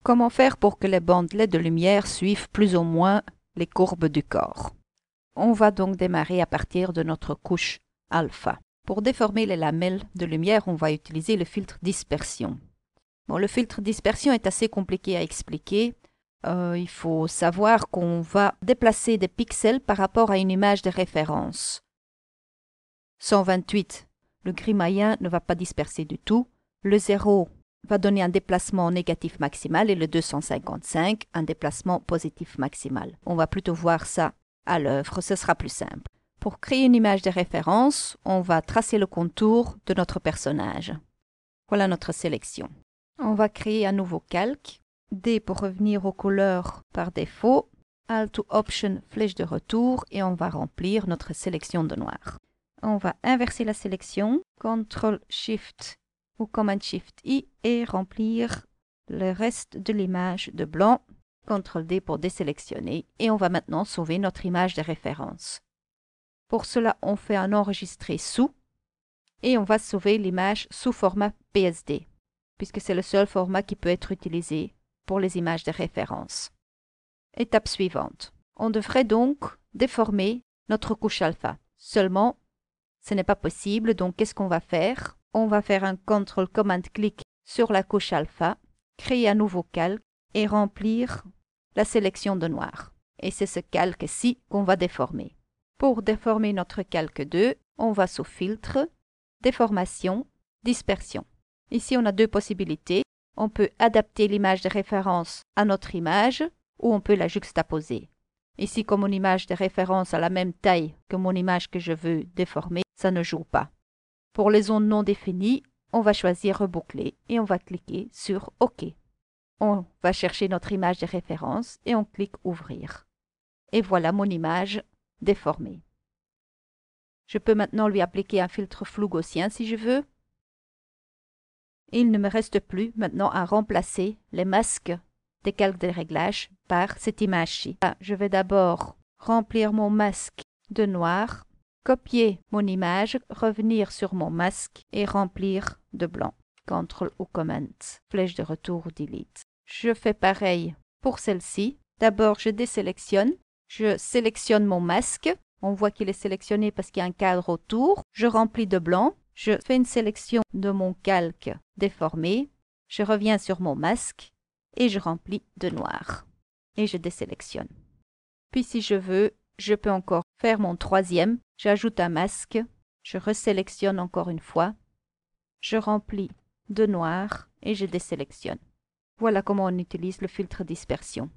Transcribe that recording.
Comment faire pour que les bandelets de lumière suivent plus ou moins les courbes du corps? On va donc démarrer à partir de notre couche alpha. Pour déformer les lamelles de lumière, on va utiliser le filtre dispersion. Bon, le filtre dispersion est assez compliqué à expliquer. Il faut savoir qu'on va déplacer des pixels par rapport à une image de référence. 128, le gris moyen ne va pas disperser du tout. Le 0 va donner un déplacement négatif maximal et le 255 un déplacement positif maximal. On va plutôt voir ça à l'œuvre, ce sera plus simple. Pour créer une image de référence, on va tracer le contour de notre personnage. Voilà notre sélection. On va créer un nouveau calque. D pour revenir aux couleurs par défaut. Alt ou Option, flèche de retour et on va remplir notre sélection de noir. On va inverser la sélection, CTRL SHIFT ou Command SHIFT I et remplir le reste de l'image de blanc. CTRL D pour désélectionner et on va maintenant sauver notre image de référence. Pour cela, on fait un enregistrer sous et on va sauver l'image sous format PSD, puisque c'est le seul format qui peut être utilisé pour les images de référence. Étape suivante. On devrait donc déformer notre couche alpha. Seulement, ce n'est pas possible, donc qu'est-ce qu'on va faire? On va faire un CTRL-COMMAND-CLIC sur la couche alpha, créer un nouveau calque et remplir la sélection de noir. Et c'est ce calque-ci qu'on va déformer. Pour déformer notre calque 2, on va sous Filtre, Déformation, Dispersion. Ici, on a deux possibilités. On peut adapter l'image de référence à notre image ou on peut la juxtaposer. Ici, comme mon image de référence a la même taille que mon image que je veux déformer, ça ne joue pas. Pour les zones non définies, on va choisir Reboucler et on va cliquer sur OK. On va chercher notre image de référence et on clique Ouvrir. Et voilà mon image déformée. Je peux maintenant lui appliquer un filtre flou gaussien si je veux. Il ne me reste plus maintenant à remplacer les masques des calques de réglage par cette image-ci. Je vais d'abord remplir mon masque de noir, copier mon image, revenir sur mon masque et remplir de blanc. CTRL ou Command, flèche de retour ou Delete. Je fais pareil pour celle-ci. D'abord, je désélectionne. Je sélectionne mon masque. On voit qu'il est sélectionné parce qu'il y a un cadre autour. Je remplis de blanc. Je fais une sélection de mon calque déformé. Je reviens sur mon masque et je remplis de noir. Et je désélectionne. Puis si je veux, je peux encore faire mon troisième. J'ajoute un masque. Je resélectionne encore une fois. Je remplis de noir et je désélectionne. Voilà comment on utilise le filtre dispersion.